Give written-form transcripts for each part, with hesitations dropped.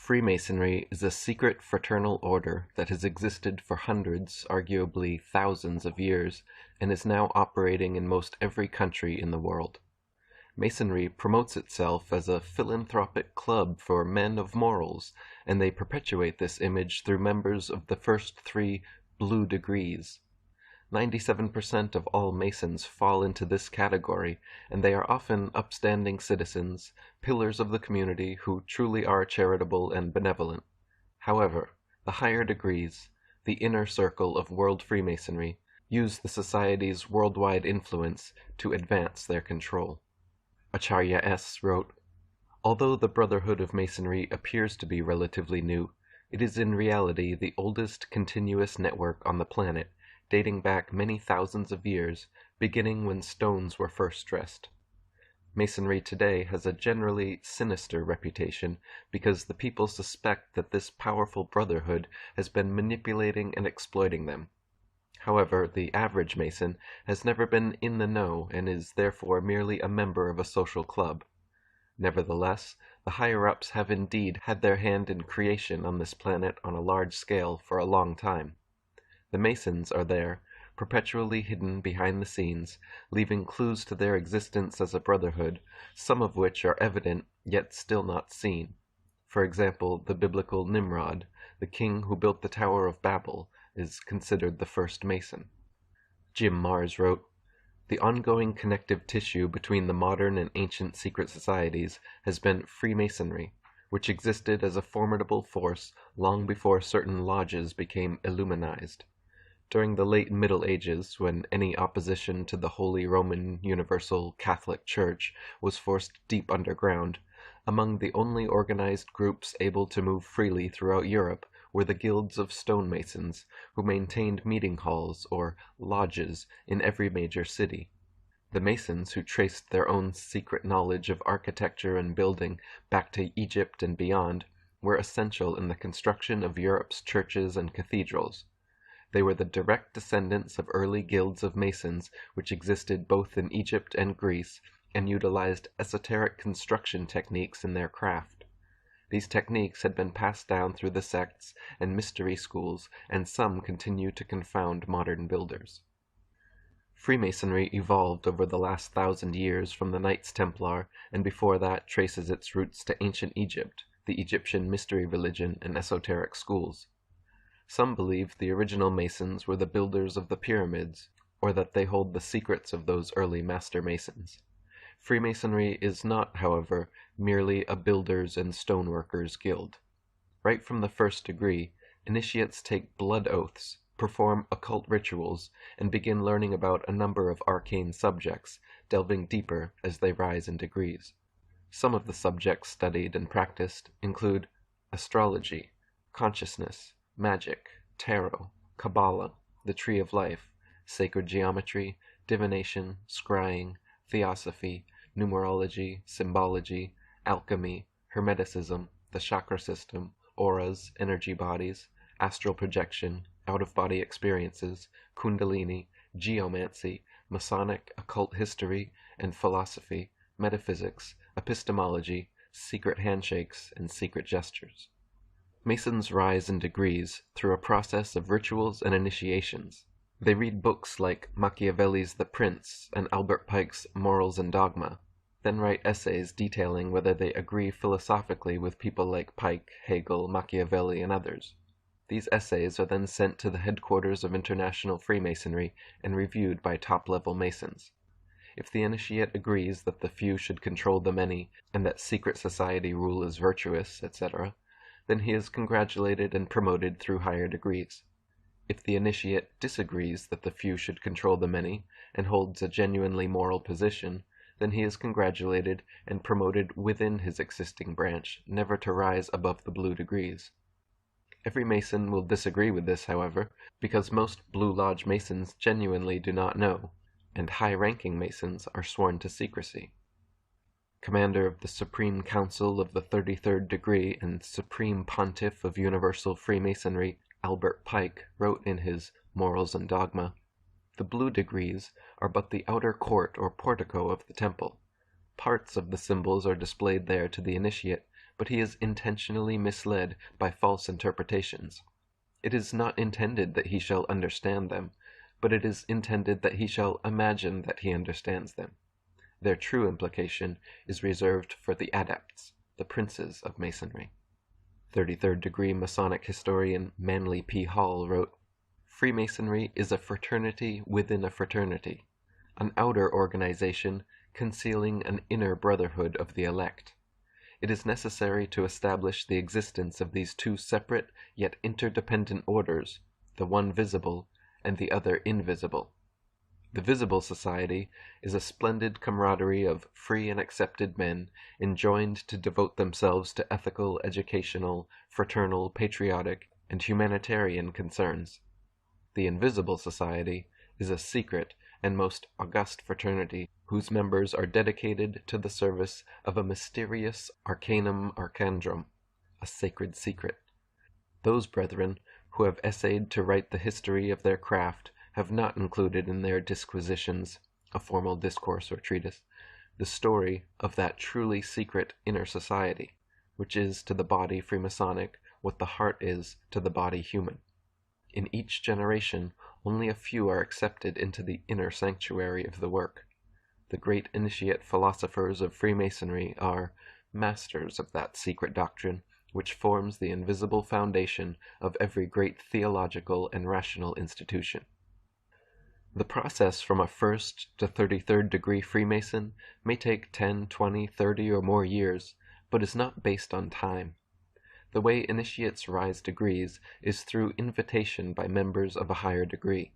Freemasonry is a secret fraternal order that has existed for hundreds, arguably thousands of years, and is now operating in most every country in the world. Masonry promotes itself as a philanthropic club for men of morals, and they perpetuate this image through members of the first three blue degrees. 97% of all Masons fall into this category, and they are often upstanding citizens, pillars of the community who truly are charitable and benevolent. However, the higher degrees, the inner circle of world Freemasonry, use the society's worldwide influence to advance their control. Acharya S. wrote, "Although the Brotherhood of Masonry appears to be relatively new, it is in reality the oldest continuous network on the planet, dating back many thousands of years, beginning when stones were first dressed. Masonry today has a generally sinister reputation because the people suspect that this powerful brotherhood has been manipulating and exploiting them. However, the average Mason has never been in the know and is therefore merely a member of a social club. Nevertheless, the higher-ups have indeed had their hand in creation on this planet on a large scale for a long time. The Masons are there, perpetually hidden behind the scenes, leaving clues to their existence as a brotherhood, some of which are evident yet still not seen. For example, the biblical Nimrod, the king who built the Tower of Babel, is considered the first Mason." Jim Marrs wrote, "The ongoing connective tissue between the modern and ancient secret societies has been Freemasonry, which existed as a formidable force long before certain lodges became illuminized. During the late Middle Ages, when any opposition to the Holy Roman Universal Catholic Church was forced deep underground, among the only organized groups able to move freely throughout Europe were the guilds of stonemasons, who maintained meeting halls, or lodges, in every major city. The Masons, who traced their own secret knowledge of architecture and building back to Egypt and beyond, were essential in the construction of Europe's churches and cathedrals. They were the direct descendants of early guilds of Masons which existed both in Egypt and Greece, and utilized esoteric construction techniques in their craft. These techniques had been passed down through the sects and mystery schools, and some continue to confound modern builders. Freemasonry evolved over the last 1,000 years from the Knights Templar, and before that traces its roots to ancient Egypt, the Egyptian mystery religion, and esoteric schools. Some believe the original Masons were the builders of the pyramids, or that they hold the secrets of those early master Masons. Freemasonry is not, however, merely a builders' and stoneworkers' guild. Right from the first degree, initiates take blood oaths, perform occult rituals, and begin learning about a number of arcane subjects, delving deeper as they rise in degrees. Some of the subjects studied and practiced include astrology, consciousness, magic, tarot, Kabbalah, the Tree of Life, sacred geometry, divination, scrying, theosophy, numerology, symbology, alchemy, hermeticism, the chakra system, auras, energy bodies, astral projection, out-of-body experiences, kundalini, geomancy, Masonic occult history and philosophy, metaphysics, epistemology, secret handshakes, and secret gestures. Masons rise in degrees through a process of rituals and initiations. They read books like Machiavelli's The Prince and Albert Pike's Morals and Dogma, then write essays detailing whether they agree philosophically with people like Pike, Hegel, Machiavelli, and others. These essays are then sent to the headquarters of International Freemasonry and reviewed by top-level Masons. If the initiate agrees that the few should control the many, and that secret society rule is virtuous, etc., then he is congratulated and promoted through higher degrees. If the initiate disagrees that the few should control the many, and holds a genuinely moral position, then he is congratulated and promoted within his existing branch, never to rise above the blue degrees. Every Mason will disagree with this, however, because most Blue Lodge Masons genuinely do not know, and high-ranking Masons are sworn to secrecy. Commander of the Supreme Council of the 33rd Degree and Supreme Pontiff of Universal Freemasonry, Albert Pike, wrote in his Morals and Dogma, "The blue degrees are but the outer court or portico of the temple. Parts of the symbols are displayed there to the initiate, but he is intentionally misled by false interpretations. It is not intended that he shall understand them, but it is intended that he shall imagine that he understands them. Their true implication is reserved for the adepts, the princes of Masonry. 33rd degree Masonic historian Manly P. Hall wrote, "Freemasonry is a fraternity within a fraternity, an outer organization concealing an inner brotherhood of the elect. It is necessary to establish the existence of these two separate yet interdependent orders, the one visible and the other invisible. The visible society is a splendid camaraderie of free and accepted men enjoined to devote themselves to ethical, educational, fraternal, patriotic, and humanitarian concerns. The invisible society is a secret and most august fraternity whose members are dedicated to the service of a mysterious arcanum arcandrum, a sacred secret. Those brethren who have essayed to write the history of their craft have not included in their disquisitions, a formal discourse or treatise, the story of that truly secret inner society, which is to the body Freemasonic what the heart is to the body human. In each generation only a few are accepted into the inner sanctuary of the work. The great initiate philosophers of Freemasonry are masters of that secret doctrine which forms the invisible foundation of every great theological and rational institution." The process from a 1st to 33rd degree Freemason may take 10, 20, 30, or more years, but is not based on time. The way initiates rise degrees is through invitation by members of a higher degree.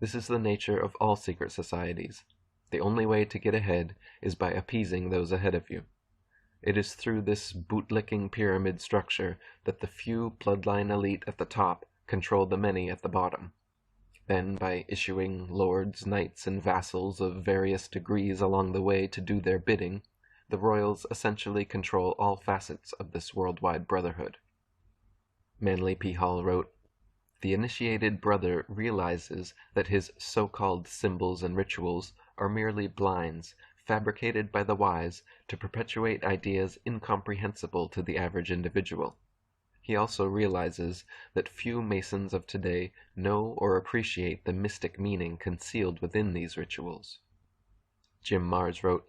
This is the nature of all secret societies. The only way to get ahead is by appeasing those ahead of you. It is through this bootlicking pyramid structure that the few bloodline elite at the top control the many at the bottom. Then, by issuing lords, knights, and vassals of various degrees along the way to do their bidding, the royals essentially control all facets of this worldwide brotherhood. Manly P. Hall wrote, "The initiated brother realizes that his so-called symbols and rituals are merely blinds fabricated by the wise to perpetuate ideas incomprehensible to the average individual. He also realizes that few Masons of today know or appreciate the mystic meaning concealed within these rituals." Jim Mars wrote,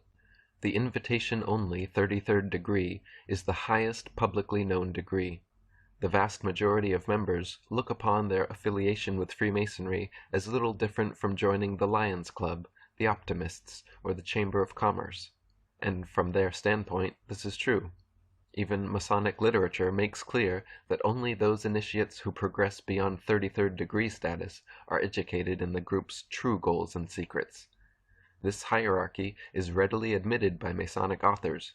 "The invitation-only 33rd degree is the highest publicly known degree. The vast majority of members look upon their affiliation with Freemasonry as little different from joining the Lions Club, the Optimists, or the Chamber of Commerce. And from their standpoint, this is true. Even Masonic literature makes clear that only those initiates who progress beyond 33rd degree status are educated in the group's true goals and secrets. This hierarchy is readily admitted by Masonic authors.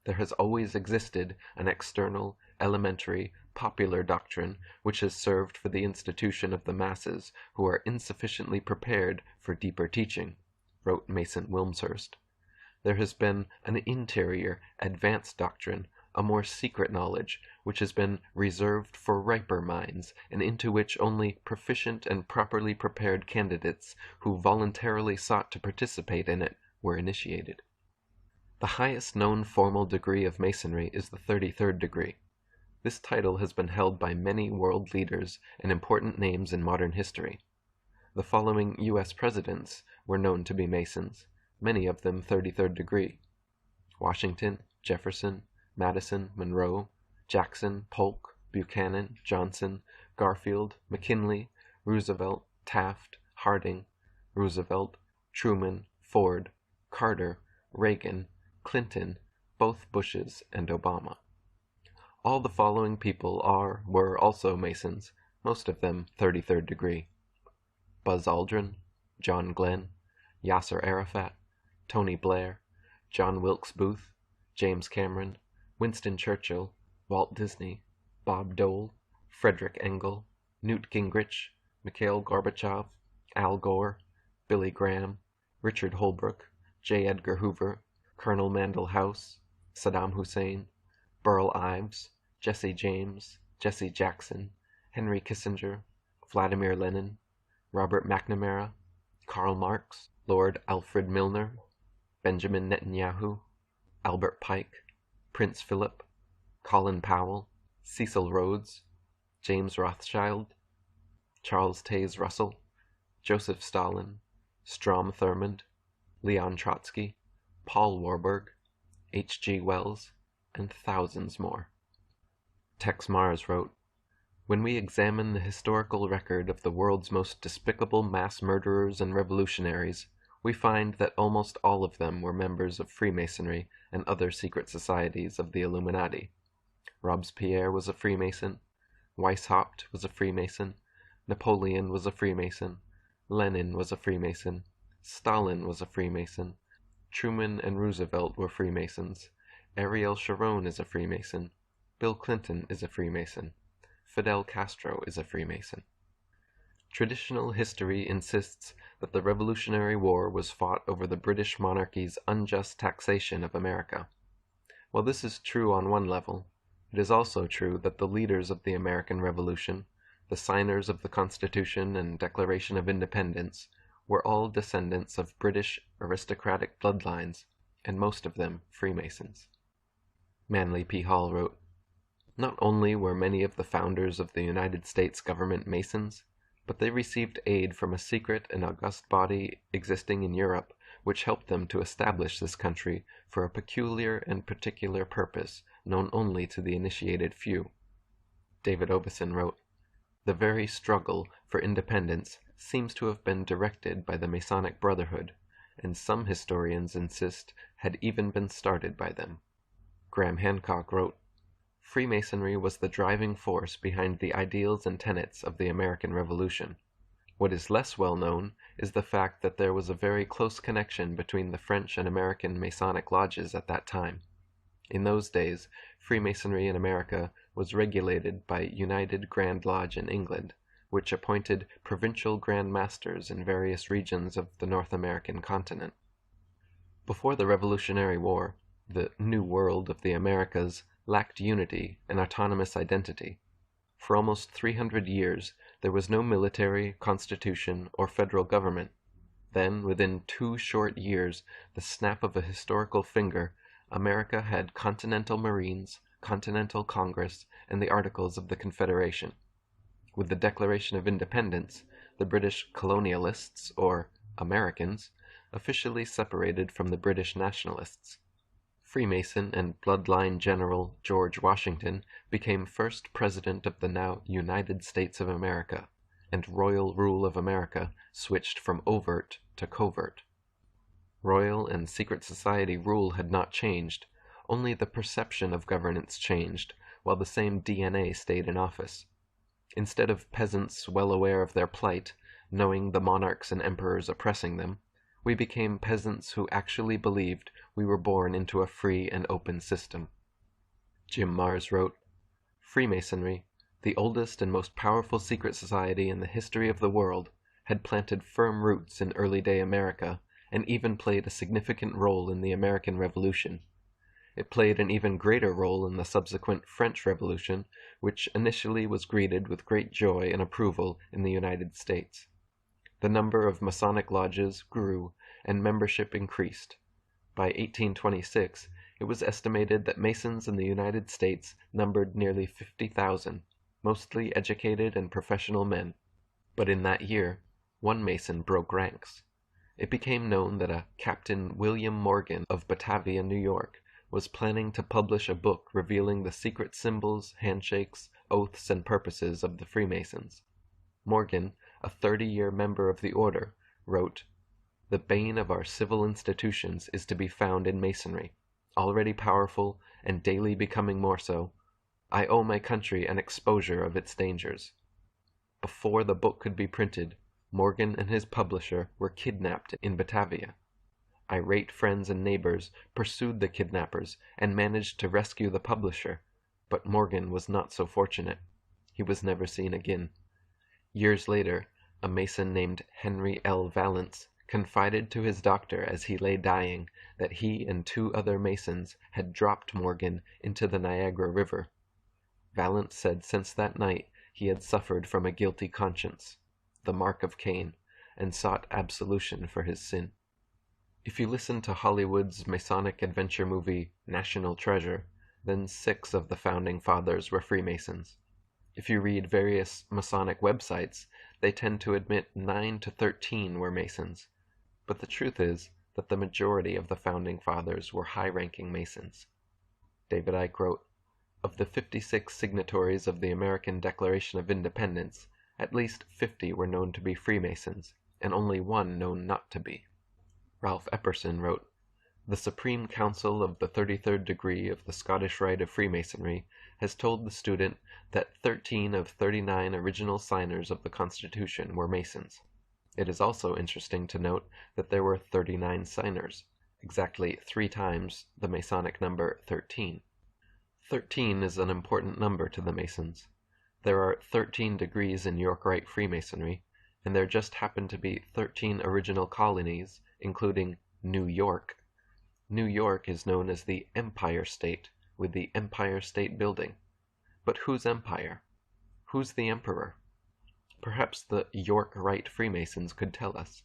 There has always existed an external, elementary, popular doctrine which has served for the institution of the masses who are insufficiently prepared for deeper teaching," wrote Mason Wilmshurst. "There has been an interior, advanced doctrine, a more secret knowledge, which has been reserved for riper minds, and into which only proficient and properly prepared candidates who voluntarily sought to participate in it were initiated." The highest known formal degree of Masonry is the 33rd degree. This title has been held by many world leaders and important names in modern history. The following U.S. presidents were known to be Masons, many of them 33rd degree: Washington, Jefferson, Madison, Monroe, Jackson, Polk, Buchanan, Johnson, Garfield, McKinley, Roosevelt, Taft, Harding, Roosevelt, Truman, Ford, Carter, Reagan, Clinton, both Bushes, and Obama. All the following people were also Masons, most of them 33rd degree: Buzz Aldrin, John Glenn, Yasser Arafat, Tony Blair, John Wilkes Booth, James Cameron, Winston Churchill, Walt Disney, Bob Dole, Frederick Engel, Newt Gingrich, Mikhail Gorbachev, Al Gore, Billy Graham, Richard Holbrooke, J. Edgar Hoover, Colonel Mandell House, Saddam Hussein, Burl Ives, Jesse James, Jesse Jackson, Henry Kissinger, Vladimir Lenin, Robert McNamara, Karl Marx, Lord Alfred Milner, Benjamin Netanyahu, Albert Pike, Prince Philip, Colin Powell, Cecil Rhodes, James Rothschild, Charles Taze Russell, Joseph Stalin, Strom Thurmond, Leon Trotsky, Paul Warburg, H.G. Wells, and thousands more. Tex Mars wrote, "When we examine the historical record of the world's most despicable mass murderers and revolutionaries, we find that almost all of them were members of Freemasonry and other secret societies of the Illuminati. Robespierre was a Freemason, Weishaupt was a Freemason, Napoleon was a Freemason, Lenin was a Freemason, Stalin was a Freemason, Truman and Roosevelt were Freemasons, Ariel Sharon is a Freemason, Bill Clinton is a Freemason, Fidel Castro is a Freemason." Traditional history insists that the Revolutionary War was fought over the British monarchy's unjust taxation of America. While this is true on one level, it is also true that the leaders of the American Revolution, the signers of the Constitution and Declaration of Independence, were all descendants of British aristocratic bloodlines, and most of them Freemasons. Manly P. Hall wrote, "Not only were many of the founders of the United States government Masons, but they received aid from a secret and august body existing in Europe which helped them to establish this country for a peculiar and particular purpose known only to the initiated few." David Obeson wrote, "The very struggle for independence seems to have been directed by the Masonic Brotherhood, and some historians insist had even been started by them." Graham Hancock wrote, "Freemasonry was the driving force behind the ideals and tenets of the American Revolution. What is less well known is the fact that there was a very close connection between the French and American Masonic lodges at that time. In those days, Freemasonry in America was regulated by United Grand Lodge in England, which appointed provincial Grand Masters in various regions of the North American continent. Before the Revolutionary War, the New World of the Americas lacked unity and autonomous identity. For almost 300 years, there was no military, constitution, or federal government. Then, within 2 short years, the snap of a historical finger, America had Continental Marines, Continental Congress, and the Articles of the Confederation. With the Declaration of Independence, the British colonialists, or Americans, officially separated from the British nationalists. Freemason and bloodline General George Washington became first President of the now United States of America, and royal rule of America switched from overt to covert. Royal and secret society rule had not changed, only the perception of governance changed, while the same DNA stayed in office. Instead of peasants well aware of their plight, knowing the monarchs and emperors oppressing them, we became peasants who actually believed we were born into a free and open system." Jim Mars wrote, "Freemasonry, the oldest and most powerful secret society in the history of the world, had planted firm roots in early-day America and even played a significant role in the American Revolution. It played an even greater role in the subsequent French Revolution, which initially was greeted with great joy and approval in the United States. The number of Masonic lodges grew and membership increased. By 1826, it was estimated that Masons in the United States numbered nearly 50,000, mostly educated and professional men. But in that year, one Mason broke ranks. It became known that a Captain William Morgan of Batavia, New York, was planning to publish a book revealing the secret symbols, handshakes, oaths, and purposes of the Freemasons. Morgan, a 30-year member of the order, wrote, "The bane of our civil institutions is to be found in Masonry, already powerful and daily becoming more so. I owe my country an exposure of its dangers." Before the book could be printed, Morgan and his publisher were kidnapped in Batavia. Irate friends and neighbors pursued the kidnappers and managed to rescue the publisher, but Morgan was not so fortunate. He was never seen again. Years later, a Mason named Henry L. Valance confided to his doctor as he lay dying that he and 2 other Masons had dropped Morgan into the Niagara River. Valance said since that night he had suffered from a guilty conscience, the mark of Cain, and sought absolution for his sin. If you listen to Hollywood's Masonic adventure movie National Treasure, then 6 of the founding fathers were Freemasons. If you read various Masonic websites, they tend to admit 9 to 13 were Masons, but the truth is that the majority of the founding fathers were high-ranking Masons. David Icke wrote, "Of the 56 signatories of the American Declaration of Independence, at least 50 were known to be Freemasons, and only 1 known not to be." Ralph Epperson wrote, "The Supreme Council of the 33rd degree of the Scottish Rite of Freemasonry has told the student that 13 of 39 original signers of the Constitution were Masons. It is also interesting to note that there were 39 signers, exactly 3 times the Masonic number 13. 13 is an important number to the Masons. There are 13 degrees in York Rite Freemasonry, and there just happen to be 13 original colonies, including New York. New York is known as the Empire State, with the Empire State Building. But whose empire? Who's the emperor? Perhaps the York Rite Freemasons could tell us.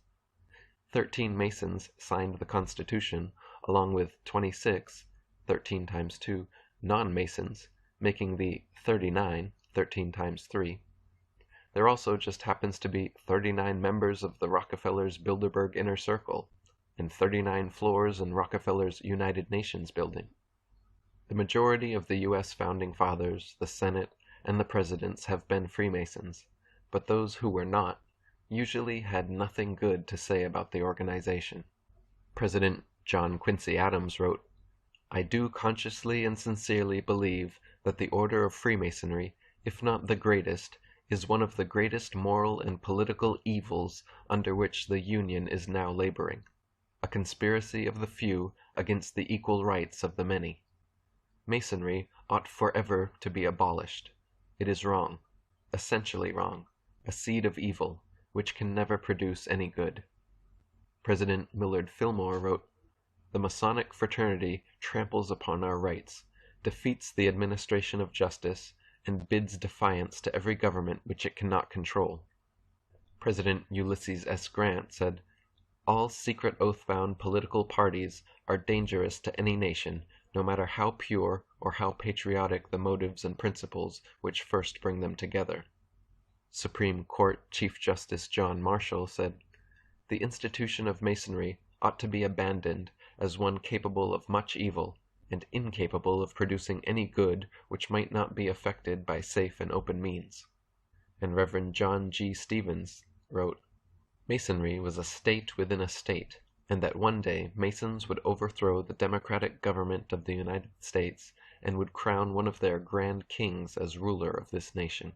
13 Masons signed the Constitution, along with 26, 13 times 2, non-Masons, making the 39, 13 times 3. There also just happens to be 39 members of the Rockefellers' Bilderberg Inner Circle, and 39 floors in Rockefeller's United Nations building. The majority of the U.S. Founding Fathers, the Senate, and the Presidents have been Freemasons, but those who were not usually had nothing good to say about the organization. President John Quincy Adams wrote, "I do consciously and sincerely believe that the order of Freemasonry, if not the greatest, is one of the greatest moral and political evils under which the Union is now laboring, a conspiracy of the few against the equal rights of the many. Masonry ought forever to be abolished. It is wrong, essentially wrong, a seed of evil, which can never produce any good." President Millard Fillmore wrote, "The Masonic fraternity tramples upon our rights, defeats the administration of justice, and bids defiance to every government which it cannot control." President Ulysses S. Grant said, "All secret oath-bound political parties are dangerous to any nation, no matter how pure or how patriotic the motives and principles which first bring them together." Supreme Court Chief Justice John Marshall said, "The institution of Masonry ought to be abandoned as one capable of much evil, and incapable of producing any good which might not be effected by safe and open means." And Reverend John G. Stevens wrote, "Masonry was a state within a state, and that one day Masons would overthrow the democratic government of the United States and would crown one of their grand kings as ruler of this nation."